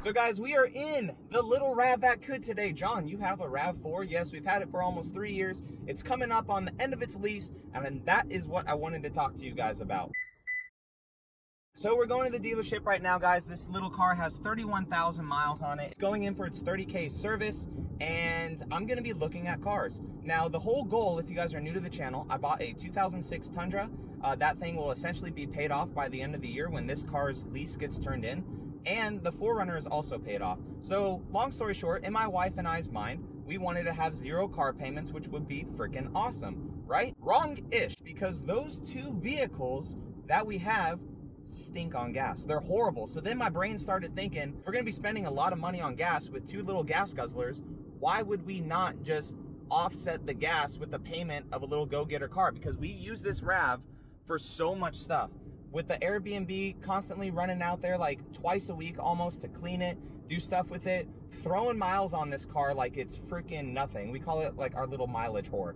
So guys, we are in the little Rav that could today. John, you have a Rav4. Yes, we've had it for almost 3 years. It's coming up on the end of its lease, and that is what I wanted to talk to you guys about. So we're going to the dealership right now, guys. This little car has 31,000 miles on it. It's going in for its 30K service, and I'm gonna be looking at cars. Now, the whole goal, if you guys are new to the channel, I bought a 2006 Tundra. That thing will essentially be paid off by the end of the year when this car's lease gets turned in. And the 4Runner is also paid off. So long story short, in my wife and I's mind, we wanted to have 0 car payments, which would be freaking awesome, right? Wrong-ish, because those two vehicles that we have stink on gas. They're horrible. So then my brain started thinking, we're gonna be spending a lot of money on gas with 2 little gas guzzlers. Why would we not just offset the gas with the payment of a little go-getter car? Because we use this Rav for so much stuff. With the Airbnb constantly running out there like twice a week almost to clean it, do stuff with it, throwing miles on this car like it's freaking nothing. We call it like our little mileage whore.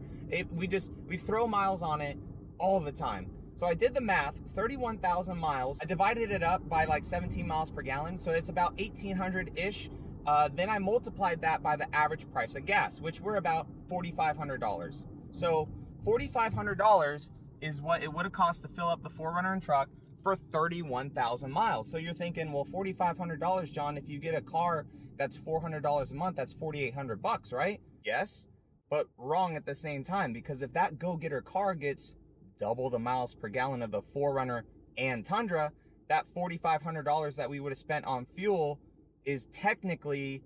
We throw miles on it all the time. So I did the math, 31,000 miles. I divided it up by like 17 miles per gallon. So it's about 1,800-ish. Then I multiplied that by the average price of gas, which we're about $4,500. So $4,500 is what it would have cost to fill up the 4Runner and truck for 31,000 miles. So you're thinking, well, $4,500, John, if you get a car that's $400 a month, that's 4,800 bucks, right? Yes, but wrong at the same time, because if that go-getter car gets double the miles per gallon of the 4Runner and Tundra, that $4,500 that we would have spent on fuel is technically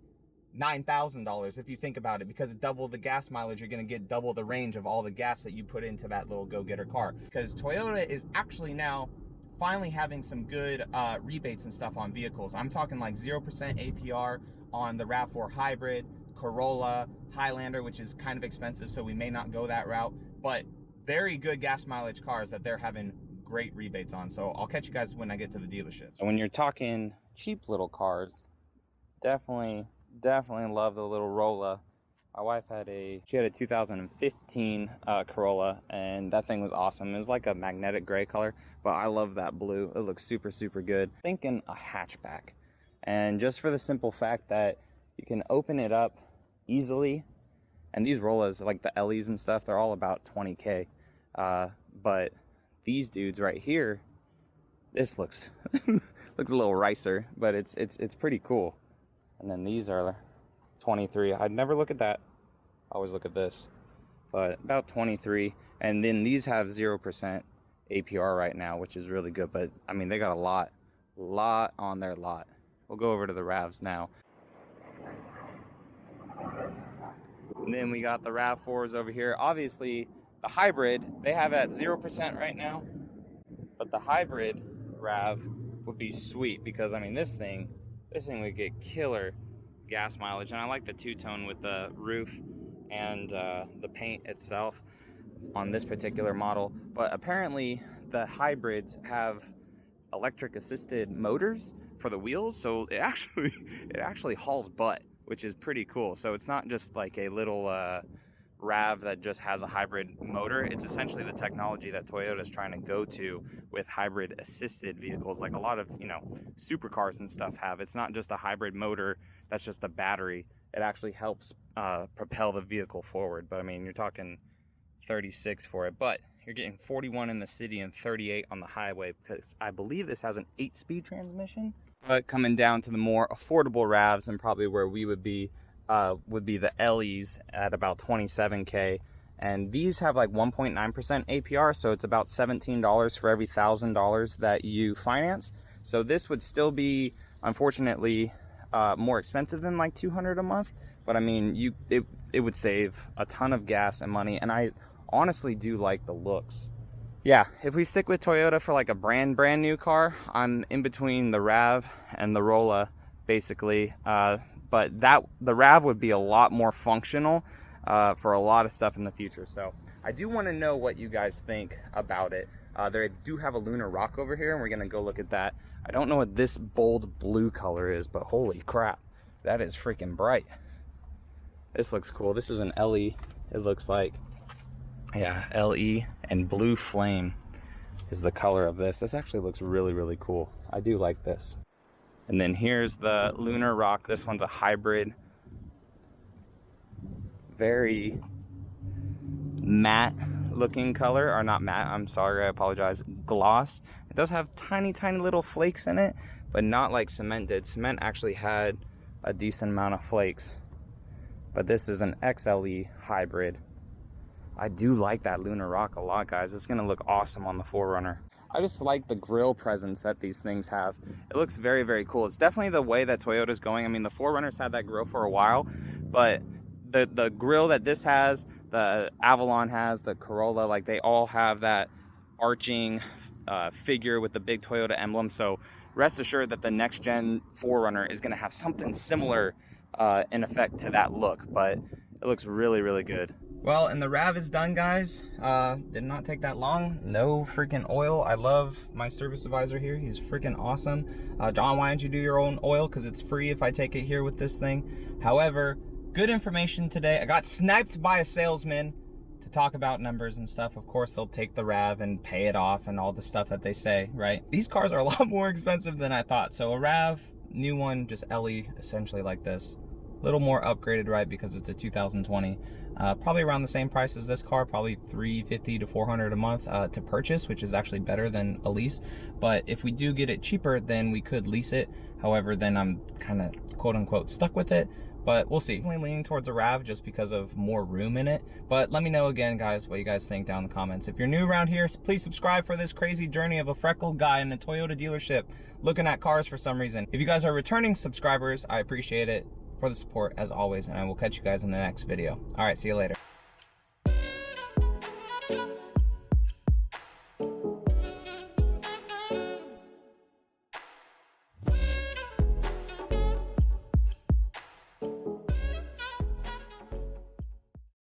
$9,000 if you think about it, because double the gas mileage, you're going to get double the range of all the gas that you put into that little go-getter car. Because Toyota is actually now finally having some good rebates and stuff on vehicles. I'm talking like 0% APR on the Rav4 Hybrid, Corolla, Highlander, which is kind of expensive, so we may not go that route, but very good gas mileage cars that they're having great rebates on. So I'll catch you guys when I get to the dealership. So when you're talking cheap little cars, definitely love the little Rolla. My wife had a 2015 Corolla, and that thing was awesome. It was like a magnetic gray color, but I love that blue. It looks super, super good. Thinking a hatchback, and just for the simple fact that you can open it up easily, and these Rollas, like the Ellies and stuff, they're all about 20K, but these dudes right here, this looks looks a little ricer, but it's pretty cool. And then these are 23. I'd never look at that. I always look at this. But about 23. And then these have 0% APR right now, which is really good. But, I mean, they got a lot on their lot. We'll go over to the Ravs now. And then we got the Rav4s over here. Obviously, the Hybrid, they have at 0% right now. But the Hybrid Rav would be sweet because, I mean, this thing would get killer gas mileage. And I like the two-tone with the roof and the paint itself on this particular model. But apparently the hybrids have electric assisted motors for the wheels, so it actually hauls butt, which is pretty cool. So it's not just like a little Rav that just has a hybrid motor. It's essentially the technology that Toyota is trying to go to with hybrid assisted vehicles, like a lot of, you know, supercars and stuff have. It's not just a hybrid motor that's just a battery. It actually helps propel the vehicle forward. But I mean, you're talking 36 for it, but you're getting 41 in the city and 38 on the highway, because I believe this has an 8-speed transmission. But coming down to the more affordable Ravs, and probably where we would be the Ellies at about 27K, and these have like 1.9% APR, so it's about $17 for every $1,000 that you finance. So this would still be, unfortunately, more expensive than like $200 a month, but I mean, it would save a ton of gas and money, and I honestly do like the looks. Yeah, if we stick with Toyota for like a brand new car, I'm in between the Rav and the Rolla, basically. But the Rav would be a lot more functional for a lot of stuff in the future. So I do want to know what you guys think about it. They do have a lunar rock over here, and we're gonna go look at that. I don't know what this bold blue color is, but holy crap, that is freaking bright. This looks cool. This is an LE, it looks like. Yeah, LE, and blue flame is the color of this. This actually looks really, really cool. I do like this. And then here's the Lunar Rock. This one's a hybrid. Very matte looking color, or not matte, I'm sorry, I apologize, gloss. It does have tiny little flakes in it, but not like cement did. Cement actually had a decent amount of flakes, but this is an XLE hybrid. I do like that Lunar Rock a lot, guys. It's gonna look awesome on the 4Runner. I just like the grille presence that these things have. It looks very cool. It's definitely the way that Toyota's going. I mean, the 4Runner's had that grille for a while, but the grille that this has, the Avalon has, the Corolla, like they all have that arching figure with the big Toyota emblem. So rest assured that the next gen 4Runner is gonna have something similar in effect to that look, but it looks really good. Well, and the RAV is done, guys. Did not take that long. No freaking oil. I love my service advisor here. He's freaking awesome. John, why don't you do your own oil? Because it's free if I take it here with this thing. However, good information today. I got sniped by a salesman to talk about numbers and stuff. Of course, they'll take the RAV and pay it off and all the stuff that they say, right? These cars are a lot more expensive than I thought. So a RAV, new one, just LE, essentially like this. A little more upgraded, right? Because it's a 2020. Probably around the same price as this car, probably $350 to $400 a month to purchase, which is actually better than a lease. But if we do get it cheaper, then we could lease it. However, then I'm kind of quote unquote stuck with it. But we'll see. Definitely leaning towards a RAV just because of more room in it. But let me know again, guys, what you guys think down in the comments. If you're new around here, please subscribe for this crazy journey of a freckled guy in a Toyota dealership looking at cars for some reason. If you guys are returning subscribers, I appreciate it for the support as always, and I will catch you guys in the next video. All right, see you later.